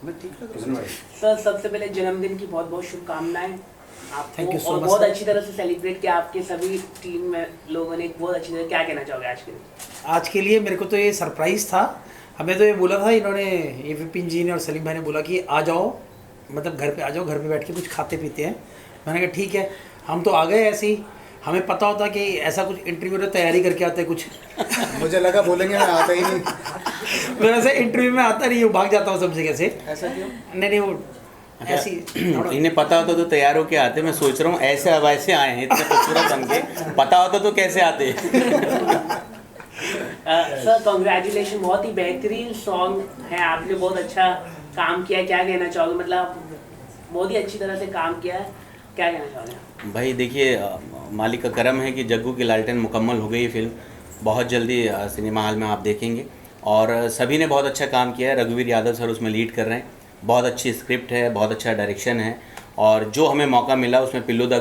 मैं ठीक लग रहा हूँ सर, सबसे पहले जन्मदिन की बहुत बहुत शुभकामनाएं Thank you आपको, so और much, बहुत sir. अच्छी तरह से सेलिब्रेट किया आपके सभी टीम में लोगों ने, बहुत अच्छी तरह। क्या कहना चाहोगे आज के दिन? आज के लिए मेरे को तो ये सरप्राइज़ था। हमें तो ये बोला था इन्होंने, ये विपिन जी ने और सलीम भाई ने बोला कि आ जाओ, मतलब घर पे आ जाओ, घर पे बैठ के कुछ खाते पीते हैं। मैंने कहा ठीक है। हम तो आ गए ऐसे ही, हमें पता होता कि ऐसा कुछ इंटरव्यू में तैयारी करके आते हैं कुछ। मुझे लगा बोलेंगे मैं आता ही नहीं। मैं वैसे इंटरव्यू में आता नहीं हूँ, भाग जाता हूँ सब जगह से। ऐसा क्यों? नहीं वो ऐसी इन्हें पता होता तो तैयार होके आते। मैं सोच रहा हूँ ऐसे अब ऐसे आए हैं इतने खूबसूरत बन के, पता होता तो कैसे आते। सर कॉन्ग्रेचुलेशन, बहुत ही बेहतरीन सॉन्ग है, आपने बहुत अच्छा काम किया है। क्या कहना चाहोगे? मतलब बहुत ही अच्छी तरह से काम किया है, क्या कहना चाहोगे? भाई देखिए, मालिक का करम है कि जग्गू की लालटेन मुकम्मल हो गई। फिल्म बहुत जल्दी सिनेमा हॉल में आप देखेंगे, और सभी ने बहुत अच्छा काम किया है। रघुवीर यादव सर उसमें लीड कर रहे हैं, बहुत अच्छी स्क्रिप्ट है, बहुत अच्छा डायरेक्शन है, और जो हमें मौका मिला उसमें पिल्लू द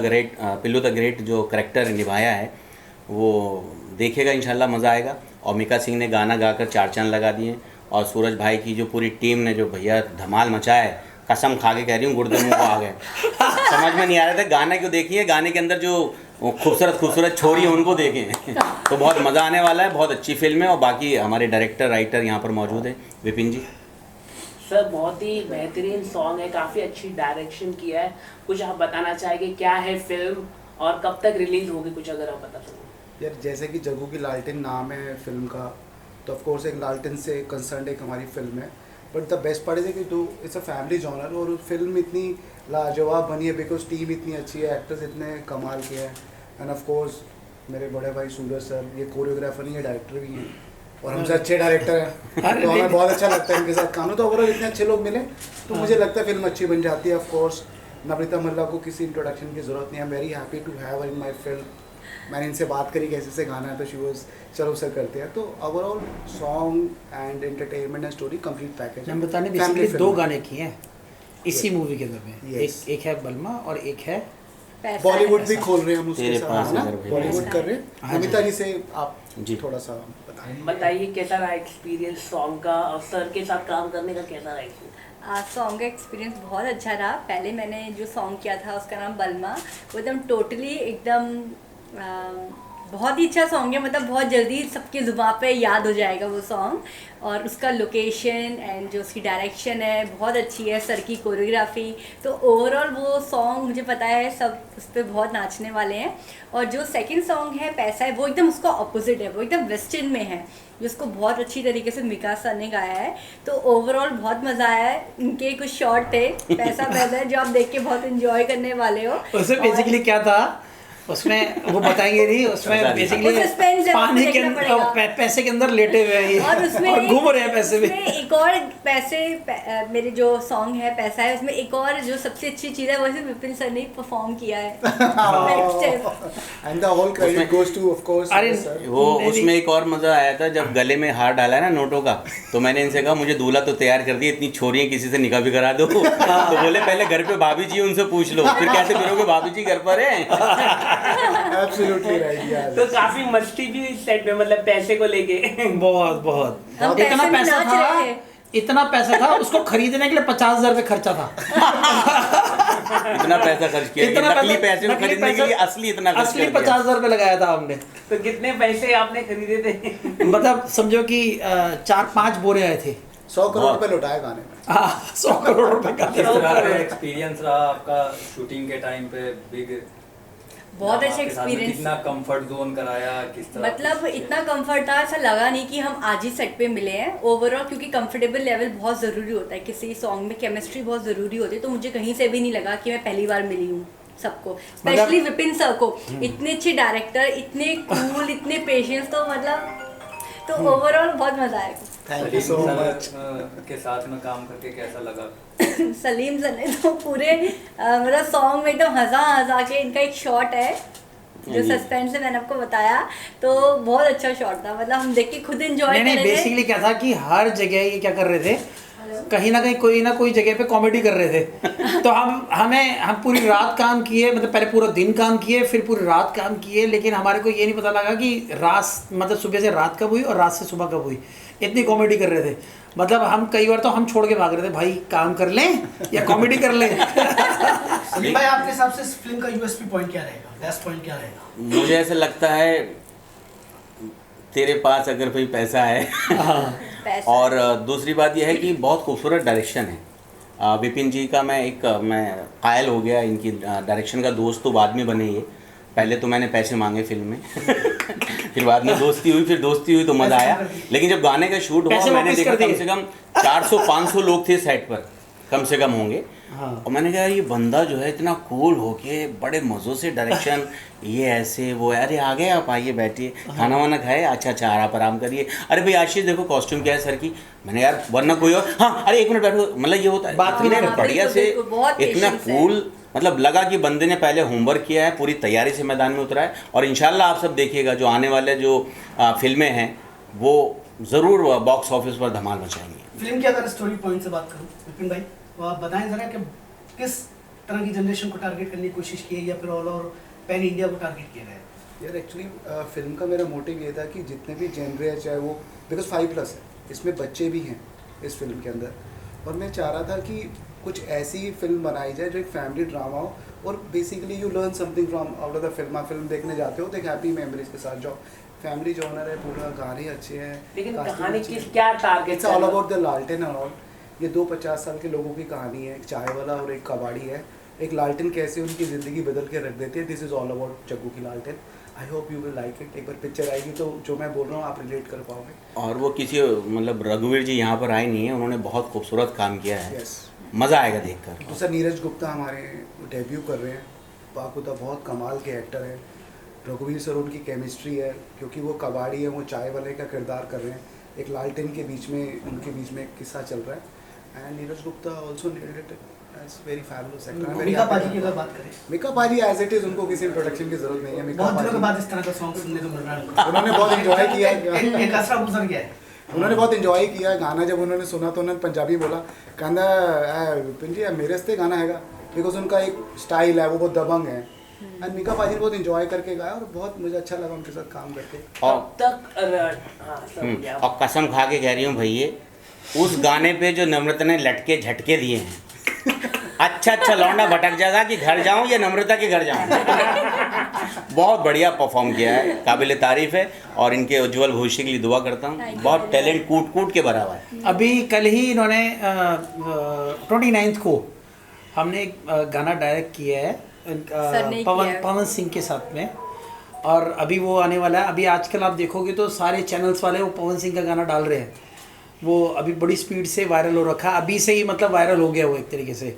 ग्रेट जो करैक्टर निभाया है वो देखेगा इंशाल्लाह, मज़ा आएगा। और मीका सिंह ने गाना गाकर चार चांद लगा दिए, और सूरज भाई की जो पूरी टीम ने जो भैया धमाल मचाया है, कसम खा के कह रही हूँ गुर्दे मुँह को आ गए। समझ में नहीं आ रहा था गाना क्यों, देखिए गाने के अंदर जो खूबसूरत छोरी है उनको देखें। तो बहुत मज़ा आने वाला है, बहुत अच्छी फिल्म है। और बाकी हमारे डायरेक्टर राइटर यहाँ पर मौजूद हैं, विपिन जी। सर बहुत ही बेहतरीन सॉन्ग है, काफ़ी अच्छी डायरेक्शन किया है। कुछ आप बताना चाहेंगे क्या है फिल्म और कब तक रिलीज होगी, कुछ अगर आप बता सकें? यार जैसे कि जग्गू की लालटेन नाम है फिल्म का, तो ऑफ कोर्स एक लालटेन से कंसर्न एक हमारी फिल्म है। बट द बेस्ट पार्ट है कि तो इट्स अ फैमिली जॉनर, और फिल्म इतनी लाजवाब बनी है बिकॉज टीम इतनी अच्छी है, एक्टर्स इतने कमाल के हैं, एंड ऑफ कोर्स मेरे बड़े भाई सूरज सर, ये कोरियोग्राफर नहीं है, डायरेक्टर भी हैं, और हमसे अच्छे डायरेक्टर हैं। तो हमें बहुत अच्छा लगता है इनके साथ काम। तो ओवरऑल इतने अच्छे लोग मिले तो मुझे लगता है फिल्म अच्छी बन जाती है। ऑफ कोर्स नम्रता मल्ला को किसी इंट्रोडक्शन की ज़रूरत नहीं है, very happy to have in my film. मैंने इनसे बात करी कैसे से गाना है, तो शी वॉज चलो सर करते हैं। तो overall song and entertainment and story complete package. हम बताने बेसिकली दो गाने किए हैं इसी मूवी के अंदर में। Yes. एक है बलमा और एक है बॉलीवुड भी खोल रहे हैं हम उसके तेरे साथ, पास है ना, अगर भी बॉलीवुड कर रहे हैं। हाँ जी। नमिता जी से आप जी थोड़ा सा बताएं। बताइए कैसा रहा एक्सपीरियंस सॉन्ग का, और सर के साथ काम करने का कैसा रहा एक्सपीरियंस? सॉन्ग का एक्सपीरियंस बहुत अच्छा रहा। पहले मैंने जो सॉन्ग किया था उसका नाम बलमा, वो एकदम टोटली एकदम बहुत ही अच्छा सॉन्ग है। मतलब बहुत जल्दी सबकी ज़ुबान पे याद हो जाएगा वो सॉन्ग, और उसका लोकेशन एंड जो उसकी डायरेक्शन है बहुत अच्छी है, सर की कोरियोग्राफी। तो ओवरऑल वो सॉन्ग मुझे पता है सब उस पर बहुत नाचने वाले हैं। और जो सेकंड सॉन्ग है पैसा है, वो एकदम उसका ऑपोजिट है, वो एकदम वेस्टर्न में है, जिसको बहुत अच्छी तरीके से मिका सर ने गाया है। तो ओवरऑल बहुत मज़ा आया है। इनके कुछ शॉर्ट थे पैसा पैसा जो आप देख के बहुत इन्जॉय करने वाले हो। उसमें बेसिकली क्या था, उसमें वो बताएंगे नहीं, उसमें बेसिकली पानी के पैसे के अंदर लेटे हुए हैं ये, और उसमें और घूम रहे हैं पैसे में। एक और मेरे जो सॉन्ग है पैसा है, उसमें एक और जो सबसे अच्छी चीज़ है वो सिर्फ विपिन सर ने परफॉर्म किया है। And the whole credit goes to of course अरे वो उसमें एक और मज़ा आया था जब गले में हार डाला है ना नोटों का, तो मैंने इनसे कहा मुझे दूल्हा तो तैयार कर दिया, इतनी छोरियाँ किसी से निकाह भी करा दो। तो बोले पहले घर पे भाभी जी उनसे पूछ लो, फिर कैसे फिरोगे, भाभी जी घर पर है। एब्सोल्युटली राइट यार। तो काफी मस्ती भी इस सेट में, मतलब पैसे को लेके। बहुत बहुत हम इतना पैसे में पैसा नाच था, रहे थे। इतना पैसा था, उसको खरीदने के लिए 50,000 रुपये खर्चा था। इतना पैसा खर्च किया, इतना नकली पैसे को नकली खरीदने के पैसा- लिए असली इतना खर्च असली कर दिया। 50,000 रुपये लगाया था हमने। तो कितने पैसे आपने खरीदे थे? मतलब समझो कि 4-5 बोरे आए थे। 100 करोड़ रुपए लौटाए गाने में। 100 करोड़ रुपए का किस तरह का एक्सपीरियंस रहा आपका शूटिंग के टाइम पे? बिग बहुत अच्छा एक्सपीरियंस। कितना कंफर्ट जोन कराया, किस तरह? मतलब इतना कंफर्ट था, ऐसा लगा नहीं कि हम आज ही सेट पे मिले हैं। ओवरऑल क्योंकि कंफर्टेबल लेवल बहुत ज़रूरी होता है, किसी सॉन्ग में केमिस्ट्री बहुत ज़रूरी होती है। तो मुझे कहीं से भी नहीं लगा कि मैं पहली बार मिली हूँ सबको, स्पेशली विपिन सर को। इतने अच्छे डायरेक्टर, इतने कूल, इतने पेशेंस, तो मतलब तो ओवरऑल बहुत मज़ा आया। Thank you so much. के साथ में काम करके कैसा लगा? सलीम सर ने तो पूरे मतलब सॉन्ग में एकदम हंसा के, इनका एक शॉट है जो सस्पेंस है, मैंने आपको बताया, तो बहुत अच्छा शॉट था। मतलब हम देख के खुद एंजॉय कर रहे थे। बेसिकली क्या था कि हर जगह ये क्या कर रहे थे, कहीं ना कोई जगह पे कॉमेडी कर रहे थे। तो हम पूरी रात काम किए, मतलब पहले पूरा दिन काम किए, फिर पूरी रात काम किए, लेकिन हमारे को ये नहीं पता लगा कि रात मतलब सुबह से रात कब हुई और रात से सुबह कब हुई। इतनी कॉमेडी कर रहे थे, मतलब हम कई बार तो हम छोड़ के भाग रहे थे, भाई काम कर लें या कॉमेडी कर लें। सलीम भाई, आपके हिसाब से इस फिल्म का यूएसपी पॉइंट क्या रहेगा, बेस्ट पॉइंट क्या रहेगा? मुझे ऐसा लगता है तेरे पास अगर कोई पैसा है पैसा। और दूसरी बात यह है कि बहुत खूबसूरत डायरेक्शन है विपिन जी का। मैं कायल हो गया इनकी डायरेक्शन का। दोस्त तो बाद में बने ये, पहले तो मैंने पैसे मांगे फिल्म में फिर बाद में दोस्ती हुई तो मज़ा आया। लेकिन जब गाने का शूट हुआ मैंने देखा कम से कम 400-500 लोग थे सेट पर, कम से कम होंगे। और मैंने कहा ये बंदा जो है इतना कूल होके बड़े मज़ों से डायरेक्शन, ये ऐसे वो, अरे आ गए आप, आइए बैठिए, खाना वाना खाए, अच्छा आप आराम करिए, अरे भाई आशीष देखो कॉस्ट्यूम क्या है सर की। मैंने यार वरना कोई और, हाँ अरे 1 मिनट बैठो, मतलब ये होता है बात भी नहीं बढ़िया से, इतना कूल, मतलब लगा कि बंदे ने पहले होमवर्क किया है, पूरी तैयारी से मैदान में उतरा है। और इंशाल्लाह आप सब देखिएगा जो आने वाले जो फिल्में हैं वो ज़रूर बॉक्स ऑफिस पर धमाल मचाएंगी। फिल्म की अगर स्टोरी पॉइंट से बात करूं विपिन भाई, तो आप बताएं जरा कि किस तरह की जनरेशन को टारगेट करने की कोशिश की है या फिर ऑल ओवर पैन इंडिया को टारगेट किया गया है? यार एक्चुअली फिल्म का मेरा मोटिव ये था कि जितने भी जेनरे है, चाहे वो बिकॉज 5+ है, इसमें बच्चे भी हैं इस फिल्म के अंदर, और मैं चाह रहा था कि कुछ ऐसी फिल्म बनाई जाए जो एक फैमिली ड्रामा हो, और basically you learn something from out of the film. आप फिल्म देखने जाते हो तो एक हैप्पी मेमोरीज के साथ जाओ, फैमिली जॉनर है पूरा, गाने अच्छे हैं, लेकिन casting कहानी अच्छी की है। क्या target? It's all about the लालटेन एंड ऑल। ये 2 50 साल के लोगों की कहानी है, एक चाय वाला और एक कबाड़ी है। एक लालटेन कैसे उनकी ज़िंदगी बदल के रख देती है। This is all about Jaggu की लालटेन। I hope you will like it. एक बार पिक्चर आएगी तो जो मैं बोल रहा हूँ आप रिलेट कर पाओगे। और वो किसी मतलब रघुवीर जी यहाँ पर आए नहीं है, उन्होंने बहुत खूबसूरत काम किया है, यस, मज़ा आएगा देखकर। दूसरा नीरज गुप्ता हमारे डेब्यू कर रहे हैं, बाकुदा बहुत कमाल के एक्टर हैं। रघुवीर सर उनकी केमिस्ट्री है, क्योंकि वो कबाड़ी है, वो चाय वाले का किरदार कर रहे हैं। एक लालटेन के बीच में, उनके बीच में एक किस्सा चल रहा है, and Neeraj Gupta also nailed it as very fabulous actor. Mika पाजी की अगर बात करें, मीका पाजी एज इट इज, उनको किसी इंट्रोडक्शन की जरूरत नहीं है। मीका बहुत दिनों के पाजी बाद इस तरह का सॉन्ग सुनने को मिल रहा है। उन्होंने बहुत एंजॉय किया है। एक असरा गुजर गया है। उन्होंने बहुत एंजॉय किया गाना। जब उन्होंने सुना तो उन्होंने पंजाबी बोला, कहना विपिन जी मेरे से गाना हैगा, बिकॉज उनका एक स्टाइल है, वो बहुत दबंग है। एंड मीका पाजी ने बहुत एंजॉय करके गाया और बहुत मुझे अच्छा लगा उनके साथ काम करके। और कसम खा के कह रही हूँ भैया, उस गाने पे जो नम्रता ने लटके झटके दिए हैं, अच्छा लौंडा भटक जाएगा कि घर जाऊं या नम्रता के घर जाऊं। बहुत बढ़िया परफॉर्म किया है, काबिल तारीफ है, और इनके उज्जवल भविष्य के लिए दुआ करता हूँ। बहुत टैलेंट कूट के भरा हुआ है। अभी कल ही इन्होंने 29 को हमने एक गाना डायरेक्ट किया है पवन सिंह के साथ में, और अभी वो आने वाला है। अभी आजकल आप देखोगे तो सारे चैनल्स वाले वो पवन सिंह का गाना डाल रहे हैं। वो अभी बड़ी स्पीड से वायरल हो रखा है, अभी से ही मतलब वायरल हो गया वो एक तरीके से।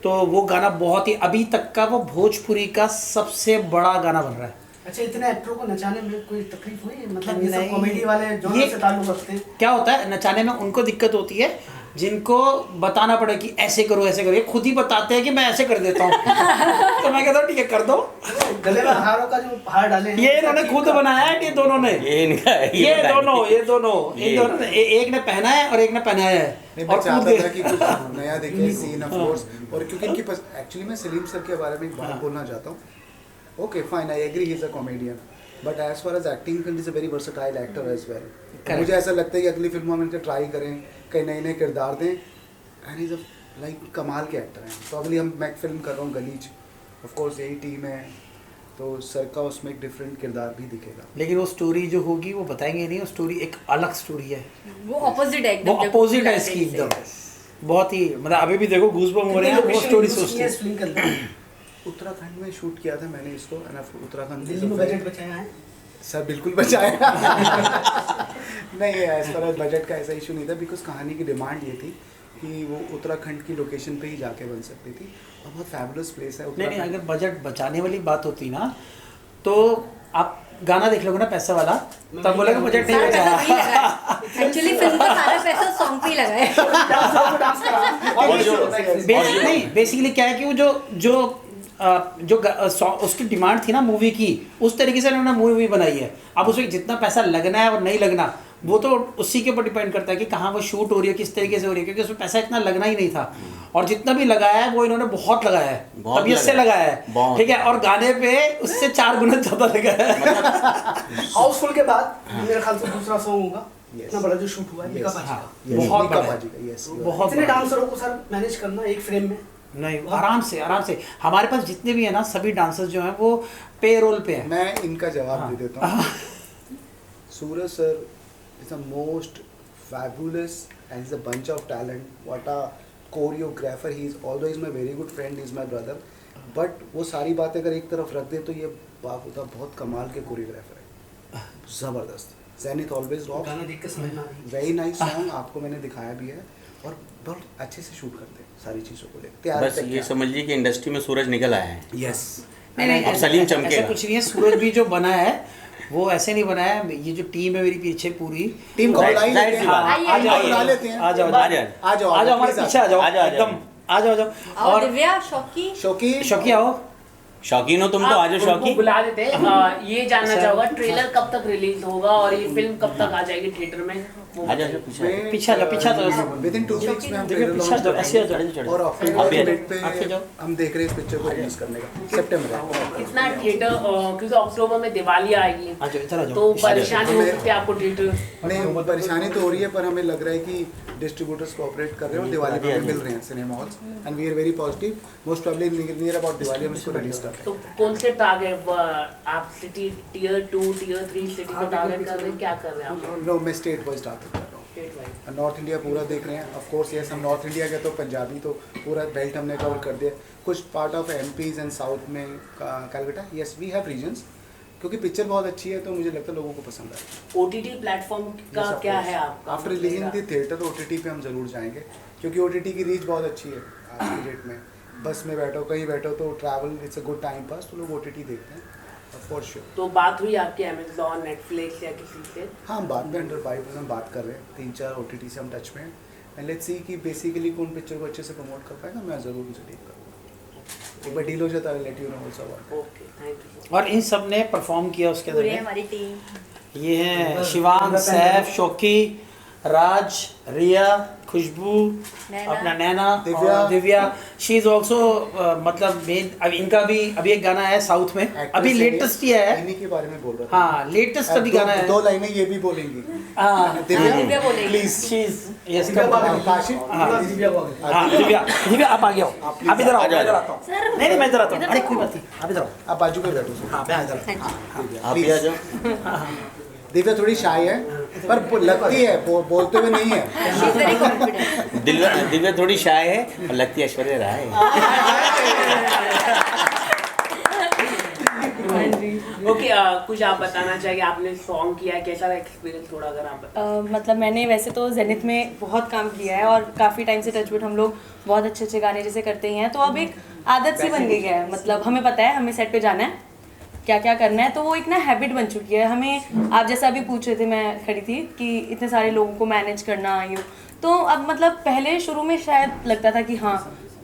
तो वो गाना बहुत ही, अभी तक का वो भोजपुरी का सबसे बड़ा गाना बन रहा है। अच्छा, इतने एक्टरों को नचाने में कोई तकलीफ हुई? मतलब ये सब कॉमेडी वाले जॉनर से ताल्लुक रखते हैं। क्या होता है नचाने में, उनको दिक्कत होती है जिनको बताना पड़े कि ऐसे करो ऐसे करो। ये खुद ही बताते हैं कि मैं ऐसे कर देता हूँ तो मैं कहता हूँ ठीक है कर दो। गले में हारों का जो हार डाले हैं, ये इन्होंने खुद बनाया है, ये दोनों ने, ये दोनों ने, एक ने पहना है और एक ने पहनाया है। नहीं, और मैं चाहता था कि कुछ नया दिखे सीन ऑफ कोर्स। और क्योंकि इनकी एक्चुअली मैं सलीम सर के बारे में एक बात बोलना चाहता हूँ। Okay fine, I agree, he is a comedian, but as far as acting is a very versatile actor as well. मुझे ऐसा लगता है कि अगली फिल्मों में इनसे ट्राई करें, कई नए किरदार दें, एंड इज लाइक कमाल के एक्टर हैं। तो अगली मैं फिल्म कर रहा हूँ गलीज, ऑफ कोर्स यही टीम है, तो सर का उसमें एक डिफरेंट किरदार भी दिखेगा। लेकिन वो स्टोरी जो होगी वो बताएंगे नहीं, वो स्टोरी एक अलग स्टोरी है, वो ऑपोजिट है, वो अपोजिट है इसकी एकदम। बहुत ही मतलब अभी भी देखो गूज़बम्प हो रहे हैं वो स्टोरी सोचते हैं। फिल्म के अंदर उत्तराखंड में शूट किया था मैंने इसको, उत्तराखंड दिल्ली में बजट बचाया है सर, बिल्कुल बचाया नहीं, एज फार एज बजट का ऐसा इशू नहीं था, बिकॉज कहानी की डिमांड ये थी कि वो उत्तराखंड की लोकेशन पे ही जाके बन सकती थी, और बहुत फैबुलस प्लेस है नहीं, अगर बजट बचाने वाली बात होती ना तो आप गाना देख लोगे ना पैसा वाला, तब बोलेगा बजट नहीं बचा। एक्चुअली फिल्म का सारा पैसा सॉन्ग पे ही लगा है। नहीं, बेसिकली क्या है कि वो जो उसकी डिमांड थी ना मूवी की, उस तरीके से उन्होंने मूवी बनाई है। अब उसमें जितना पैसा लगना है और नहीं लगना वो तो उसी के ऊपर डिपेंड करता है कि कहाँ वो शूट हो रही है, किस तरीके से हो रही है, क्योंकि उसमें पैसा इतना लगना ही नहीं था। और जितना भी लगाया है वो इन्होंने बहुत लगाया है, बहुत तबीयत से लगाया लगाया है, बहुत। ठीक है। और गाने पे उससे 4 गुना ज़्यादा लगाया है। हाउसफुल के बाद मेरे ख्याल से दूसरा सॉन्ग होगा, इतना बड़ा जो शूट हुआ है मीका पाजी का। बहुत बड़ा है। बाजी का, yes, you are बहुत इतने बड़ा। डांसरों को सर मैनेज करना एक फ्रेम में, नहीं, आराम से आराम से। हमारे पास जितने भी है ना, सभी डांसर्स जो हैं वो पे रोल पे हैं। मैं इनका जवाब दे देता हूँ। Suraj sir is the most fabulous and he's a bunch of talent. What a choreographer he is. Although he's my very good friend, he's my brother. But वो सारी बातें अगर एक तरफ रख दे तो ये बाबूदा बहुत कमाल के कोरियोग्राफर है, ज़बरदस्त। Zenith always rock. गाना देख के समझ में आ रही है। वेरी नाइस सॉन्ग, आपको मैंने दिखाया भी है और बहुत अच्छे से शूट करते हैं सारी चीज़ों को लेकर। तैयार बस ये समझ लीजिए कि इंडस्ट्री में सूरज निकल आया है। यस, नहीं, अब सलीम चमकेगा। ऐसा कुछ नहीं है। सूरज भी जो बना है वो ऐसे नहीं बना है। ये जो टीम है मेरी पीछे पूरी, टीम को बुला ही जाहिर लेते सी हैं। बात है। आइए, आ जाओ, आइए। बुला लेते हैं। आ जाओ, आ जाओ। आ जाओ, आ जाओ, हमारे please पीछे आ जाओ, आ जाओ, आ जाओ। एकदम आ जाओ, आ जाओ। और और दिव्या, शौकी, शौकी, शौकी आओ। शौकीन हो तुम तो, आज उनको शौकीन। बुला देते हैं। ये जानना सर। चाहूंगा ट्रेलर कब तक रिलीज होगा और ये फिल्म कब तक आ जाएगी थिएटर में, वो आ जाओ बताइए। पीछे। पीछे आ जाओ, पीछे आ जाओ। विदिन 2 वीक्स में हम देखिए, trailer पीछे आ launch जाओ, करेंगे। ऐसे आ जाओ। और आप भी अक्टूबर आ मिड पे आके जाओ। हम देख रहे हैं इस पिक्चर को रिलीज करने का, सितंबर में। कितना थिएटर, क्योंकि अक्टूबर में दिवाली आएगी आ जाओ, इधर आ जाओ। तो परेशानी हो सकती है आपको थिएटर। नहीं, परेशानी तो हो रही है, पर हमें लग रहा है कि डिस्ट्रीब्यूटर्स कोऑपरेट कर रहे हैं और दिवाली पे मिल रहे हैं cinema halls, and we are very positive. Most probably near about Diwali हम इसको रिलीज कर रहे तो कौन से टारगेट आप सिटी टियर 2 टियर 3 सिटी को टारगेट कर रहे हैं, क्या कर रहे हैं आप हैं। नो, मैं स्टेट वाइज टारगेट कर रहा हूँ। State wise? नॉर्थ इंडिया पूरा देख रहे हैं। ऑफ कोर्स यस, हम नॉर्थ इंडिया के तो पंजाबी तो पूरा बेल्ट हमने कवर कर दिया। कुछ part of MPs and south में Calcutta, yes we have reasons, क्योंकि पिक्चर बहुत अच्छी है तो मुझे लगता है लोगों को पसंद आएगी। ओटीटी प्लेटफॉर्म का क्या है आपका? After releasing the theatre OTT पे हम ज़रूर जाएंगे, क्योंकि ओटीटी की रीच बहुत अच्छी है आज की डेट में। बस में बैठो, कहीं बैठो तो travel it's a good time pass, तो लोग ओटीटी देखते हैं फॉर श्योर। तो बात हुई आपकी अमेजॉन, नेटफ्लिक्स या किसी से? हाँ, हम बाद में अंडर पाइप हम बात कर रहे हैं, 3-4 ओटीटी से हम टच में हैं, एंड लेट्स सी कि बेसिकली कौन पिक्चर को अच्छे से प्रमोट कर पाएगा। मैं ज़रूर उनसे डील करूँगा। एक बार डील हो जाता है, let you know also about. Okay, thank you. और इन सब ने परफॉर्म किया उसके पूरी अंदर। हमारी टीम। ये हैं शिवांग, सैफ, शौकी, राज, रिया, खुशबू, नैना। अपना नैना, दिव्या। और दिव्या। शी इज ऑल्सो मतलब मेन। अब इनका भी अभी एक गाना है साउथ में, अभी लेटेस्ट ही है। इन्हीं के बारे में बोल रहा था। हाँ, लेटेस्ट अभी गाना है। 2 लाइनें ये भी बोलेंगी। हाँ, दिव्या बोलेगी। Please. She is yes. Kashif, हाँ। दिव्या को आगे। हाँ, दिव्या, दिव्या आप आगे आओ। आप इधर आओ, मैं इधर आता हूँ। सर, नहीं नहीं, मैं इधर आता हूँ। इधर अरे आओ। कोई बात नहीं, आप इधर आओ। आप बाजू पे बैठो। हाँ, मैं इधर आता हूँ। आप भी आ जाओ। दिव्या थोड़ी शाय है, पर लगती है, बोलते हुए नहीं है। She is very confident. Divya थोड़ी शाय है और लगती है ऐश्वर्या राय है। ओके, कुछ आप बताना चाहिए, आपने सॉन्ग किया है, कैसा रहा एक्सपीरियंस, थोड़ा अगर आप बताएं। मतलब मैंने वैसे तो जेनिथ में बहुत काम किया है और काफ़ी टाइम से टचवुड हम लोग बहुत अच्छे अच्छे गाने जैसे करते ही हैं, तो अब एक आदत सी बन गई है। मतलब हमें पता है हमें सेट पे जाना है, क्या क्या करना है, तो वो एक ना हैबिट बन चुकी है हमें। आप जैसा अभी पूछ रहे थे, मैं खड़ी थी कि इतने सारे लोगों को मैनेज करना, ये तो अब मतलब पहले शुरू में शायद लगता था कि हाँ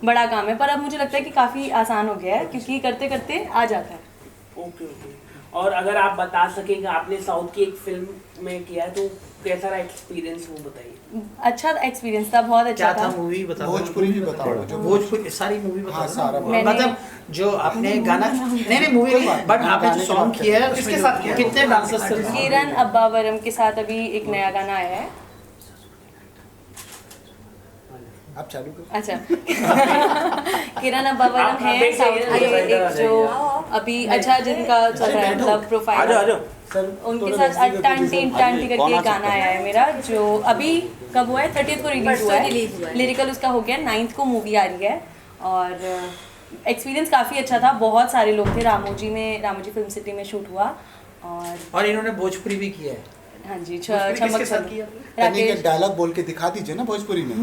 बड़ा काम है, पर अब मुझे लगता है कि काफ़ी आसान हो गया है, क्योंकि करते करते आ जाता है। Okay okay. और अगर आप बता सकें कि आपने साउथ की एक फिल्म में किया है तो कैसा रहा एक्सपीरियंस, वो बताइए। अच्छा एक्सपीरियंस था, बहुत अच्छा क्या था मूवी बताओ। भोजपुरी भी बताओ। जो भोजपुरी सारी मूवी बताओ। हाँ, सारा। मतलब जो आपने गाना, नहीं मूवी नहीं, बट आपने जो सॉन्ग किया है उसके साथ कितने डांसर्स थे? किरण अब्बावरम के साथ अभी एक नया गाना आया है। आप चालू करो। अच्छा किरण अब्बावरम आप है देख साउथ सकते के हैं, एक जो अभी अच्छा जिनका चल रहा है मतलब आ प्रोफाइल, जाओ, आ जाओ। सर, उनके थोड़ा साथ वैसे ही टांटी टांटी करके कौन आ एक गाना सकता है? आया है मेरा, जो अभी कब हुआ है, 30th को रिलीज परसों हुआ release हुआ है। है। लिरिकल उसका हो गया, 9th को मूवी आ रही है। और एक्सपीरियंस काफ़ी अच्छा था, बहुत सारे लोग थे। रामोजी फिल्म सिटी में शूट हुआ। और इन्होंने भोजपुरी भी किया है। हाँ जी, भोजपुरी चमक किसके साथ किया? तनी के राकेश। डायलॉग बोल के दिखा दीजिए ना भोजपुरी में।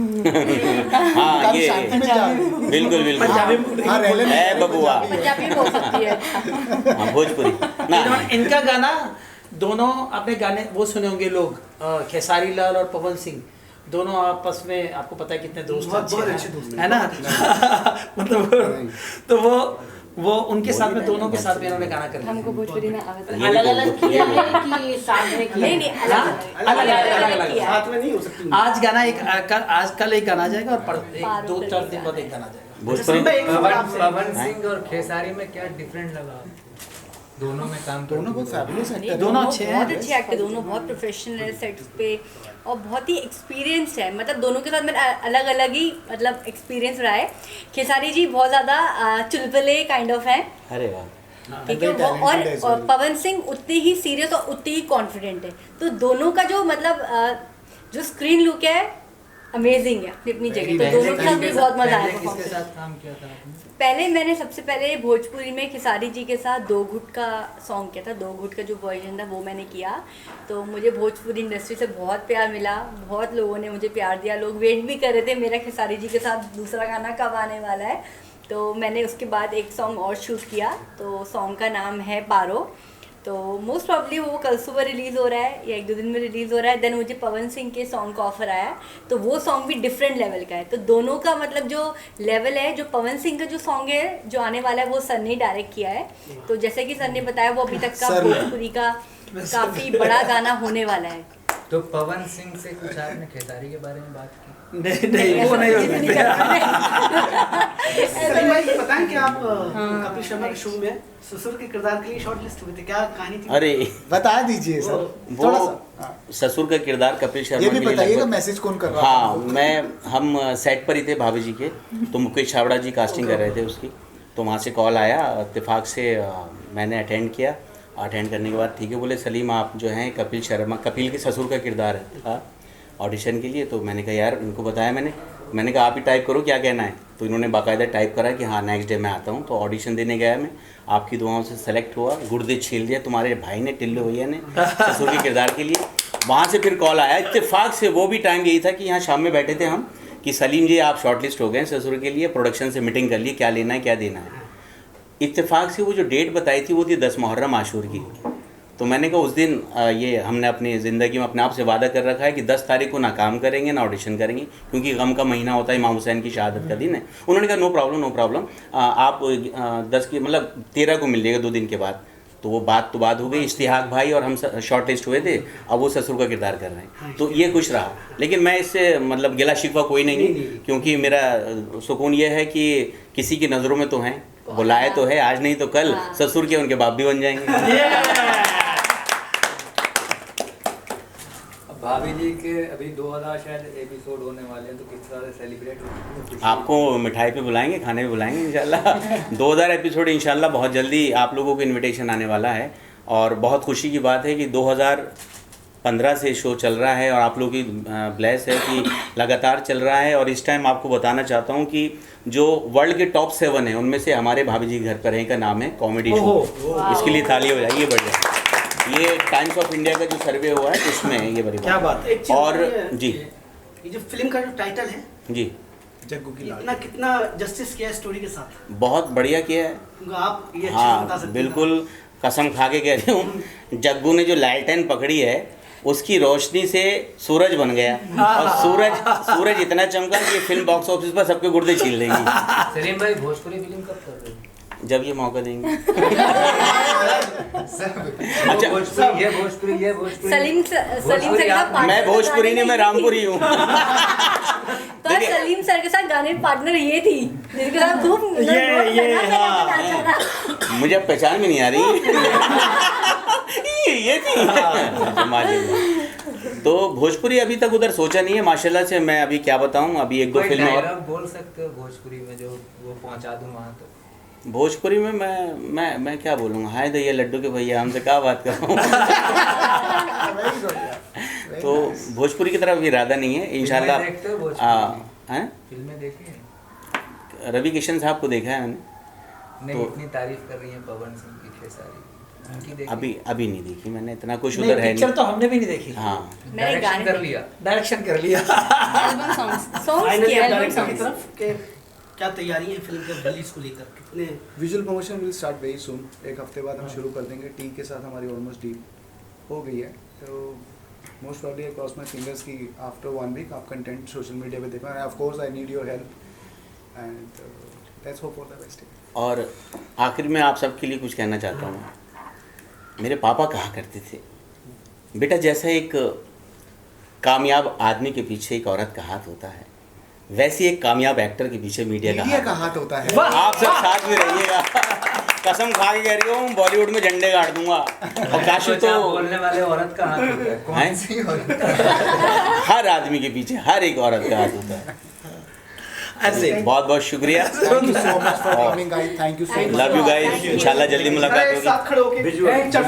हाँ काफी ये शांति में जा रही है। बिल्कुल बिल्कुल। पंजाबी हाँ, रेले में है बबुआ। पंजाबी भी हो सकती है। हाँ भोजपुरी ना। इनका गाना दोनों आपने गाने वो सुने होंगे लोग, खेसारी लाल और पवन सिंह दोनों आपस में, आपको पता है कितने दोस्त बहुत अच्छे अच्छे दोस्त हैं, है ना। मतलब तो वो उनके साथ में, दोनों के साथ में इन्होंने गाना कर लिया। हमको भोजपुरी में आवत है। अलग अलग किया है कि साथ में किया? नहीं नहीं अलग किया है। साथ में नहीं हो सकती। आज गाना एक कल एक गाना आ जाएगा और 2-4 दिन बाद एक गाना आ जाएगा। भोजपुरी पवन सिंह और खेसारी में क्या डिफरेंट लगा? दोनों में काम दोनों बहुत फैबुलस नहीं, एक्टर दोनों अच्छे हैं। बहुत अच्छे एक्टर, दोनों बहुत प्रोफेशनल है सेट्स पे और बहुत ही एक्सपीरियंस है। मतलब दोनों के साथ मेरा अलग अलग ही मतलब एक्सपीरियंस रहा है। खेसारी जी बहुत ज़्यादा चुलबुले काइंड ऑफ हैं, अरे वाह, ठीक है वो, और पवन सिंह उतने ही सीरियस और उतने ही कॉन्फिडेंट है। तो दोनों का जो मतलब जो स्क्रीन लुक है अमेजिंग है अपनी अपनी जगह। तो दोनों के साथ भी बहुत मजा आया। किसके साथ काम किया था आपने? पहले मैंने सबसे पहले भोजपुरी में खेसारी जी के साथ दो घुट का सॉन्ग किया था। दो घुट का जो वर्जन था वो मैंने किया। तो मुझे भोजपुरी इंडस्ट्री से बहुत प्यार मिला, बहुत लोगों ने मुझे प्यार दिया। लोग वेट भी कर रहे थे मेरा खेसारी जी के साथ दूसरा गाना कब आने वाला है। तो मैंने उसके बाद एक सॉन्ग और शूट किया। तो सॉन्ग का नाम है पारो। तो मोस्ट प्रॉब्ली वो कल सुबह रिलीज़ हो रहा है या 1-2 दिन में रिलीज़ हो रहा है। देन मुझे पवन सिंह के सॉन्ग का ऑफर आया, तो वो सॉन्ग भी डिफरेंट लेवल का है। तो दोनों का मतलब जो लेवल है, जो पवन सिंह का जो सॉन्ग है जो आने वाला है वो सर ने डायरेक्ट किया है। तो जैसे कि सर ने बताया वो अभी तक का भोजपुरी का काफ़ी बड़ा गाना होने वाला है। तो पवन सिंह से कुछ आपने खेसारी के बारे में बात की? नहीं वो नहीं हो सकता। सलीम भाई बताएं कि आप कपिल शर्मा के शो में ससुर के किरदार के लिए शॉर्ट लिस्ट हुए थे, क्या कहानी थी? अरे बता दीजिए सर थोड़ा सा। वो ससुर का किरदार कपिल शर्मा ये भी के लिए बताइएगा लगभग- मैसेज कौन कर रहा हाँ, हम सेट पर ही थे भाभी जी के। तो मुकेश छाबड़ा जी कास्टिंग कर रहे थे उसकी। तो वहाँ से कॉल आया, इत्तेफाक से मैंने अटेंड किया। अटेंड करने के बाद ठीक है बोले सलीम आप जो हैं कपिल शर्मा, कपिल के ससुर का किरदार था ऑडिशन के लिए। तो मैंने कहा यार इनको बताया मैंने कहा आप ही टाइप करो क्या कहना है। तो इन्होंने बाकायदा टाइप करा कि हाँ नेक्स्ट डे मैं आता हूँ। तो ऑडिशन देने गया मैं, आपकी दुआओं से सेलेक्ट हुआ, गुर्दे छील दिया तुम्हारे भाई ने, टिल्लो भैया ने, ससुर के किरदार के लिए। वहाँ से फिर कॉल आया इत्तेफाक से, वो भी टाइम यही था कि यहाँ शाम में बैठे थे हम कि सलीम जी आप शॉर्टलिस्ट हो गए ससुर के लिए, प्रोडक्शन से मीटिंग कर ली क्या लेना है क्या देना है। इत्तेफाक से वो जो डेट बताई थी वो थी 10 मुहर्रम आशूर की। तो मैंने कहा उस दिन ये हमने अपनी ज़िंदगी में अपने आप से वादा कर रखा है कि 10 तारीख को ना काम करेंगे ना ऑडिशन करेंगे, क्योंकि गम का महीना होता है, इमाम हुसैन की शहादत का दिन है। उन्होंने कहा नो प्रॉब्लम आप 10 की मतलब 13 को मिल जाएगा 2 दिन के बाद। तो वो बात हो गई। इश्तिहाक भाई और हम शॉर्ट लिस्ट हुए थे, अब वो ससुर का किरदार कर रहे हैं। तो ये खुश रहा। लेकिन मैं इससे मतलब गिला शिकवा कोई नहीं, क्योंकि मेरा सुकून ये है कि किसी की नज़रों में तो हैं, बुलाए तो है, आज नहीं तो कल ससुर के उनके बाप भी बन जाएंगे। भाभी जी के अभी 2000 शायद एपिसोड होने वाले हैं, तो किस तरह से सेलिब्रेट होंगे? आपको मिठाई पे बुलाएंगे, खाने पे बुलाएंगे इंशाल्लाह। 2000 एपिसोड इंशाल्लाह बहुत जल्दी आप लोगों को इनविटेशन आने वाला है। और बहुत खुशी की बात है कि 2015 से शो चल रहा है और आप लोगों की ब्लेस है कि लगातार चल रहा है। और इस टाइम आपको बताना चाहता हूँ कि जो वर्ल्ड के टॉप 7 हैं उनमें से हमारे भाभी जी घर पर हैं का नाम है कॉमेडी शो। इसके लिए ताली हो जाएगी बढ़िया। ये टाइम्स ऑफ इंडिया का जो सर्वे हुआ है उसमें ये बड़ी क्या बात है। एक चीज़ और बताइए, जी ये जो फिल्म का जो टाइटल है जी जग्गू की लाल। कितना जस्टिस किया है स्टोरी के साथ? बहुत बढ़िया किया है। क्योंकि आप ये अच्छे से बता हाँ सकते हैं। बिल्कुल, कसम खा के कह रही हूँ, जग्गू ने जो लालटेन पकड़ी है उसकी रोशनी से सूरज बन गया। और सूरज इतना चमका कि ये फिल्म बॉक्स ऑफिस पर सबके गुर्दे छील देंगी। सलीम भाई भोजपुरी फिल्म कब कर रहे हो? जब ये मौका देंगे। अच्छा भोजपुरी सलीम सर का partner मैं भोजपुरी नहीं, मैं रामपुरी हूँ। पर सलीम सर के साथ गाने पार्टनर ये थी जिसके साथ खूब मुझे अब पहचान में नहीं आ रही। ये थी। तो भोजपुरी अभी तक उधर सोचा नहीं है माशाल्लाह से। मैं अभी क्या बताऊँ, अभी 1-2 फिल्म और बोल सकते हो भोजपुरी में जो वो पहुंचा दूं वहाँ तो? भोजपुरी में मैं क्या बोलूँगा, हाय दे लड्डू के भैया हमसे क्या बात कर रहा हूँ। तो भोजपुरी की तरफ इरादा नहीं है इंशाल्लाह। हैं फिल्में देखी हैं? रवि किशन साहब को देखा है मैंने। नहीं तो इतनी तारीफ कर रही हैं पवन सिंह की खेसारी, उनकी देखी? अभी नहीं देखी मैंने, इतना कुछ उधर है पिक्चर नहीं। तो हमने भी नहीं देखी। हाँ डायरेक्शन कर लिया। डायरेक्शन कर लिया। एल्बम सॉन्ग्स फाइनली किया, एल्बम डायरेक्टर की सॉन्ग्स। तरफ के क्या तैयारी है फिल्म के रिलीज को लेकर? कितने visual promotion will start very soon. एक हफ्ते बाद हम शुरू कर देंगे। टी के साथ हमारी ऑलमोस्ट डील हो गई है। तो most probably cross my fingers की आफ्टर 1 वीक आप कंटेंट सोशल मीडिया पे देखना। Of course I need your help and let's hope for the best. और आखिर में आप सबके लिए कुछ कहना चाहता हूँ। मेरे पापा कहा करते थे, बेटा जैसा एक कामयाब आदमी के पीछे एक औरत का हाथ होता है, वैसे एक कामयाब एक्टर के पीछे मीडिया का हाथ होता है। आप सब साथ में रहिएगा। कसम खा के कह रही हूँ, बॉलीवुड में झंडे गाड़ दूंगा। और काशी तो बोलने वाले औरत का हाथ होता है। कौन सी हर आदमी के पीछे हर एक औरत का हाथ होता है। ऐसे बहुत बहुत शुक्रिया। Thank you so much for coming guys, thank you so much. Love you guys, इंशाल्लाह जल्दी मुलाकात होगी। विजुअल अच्छा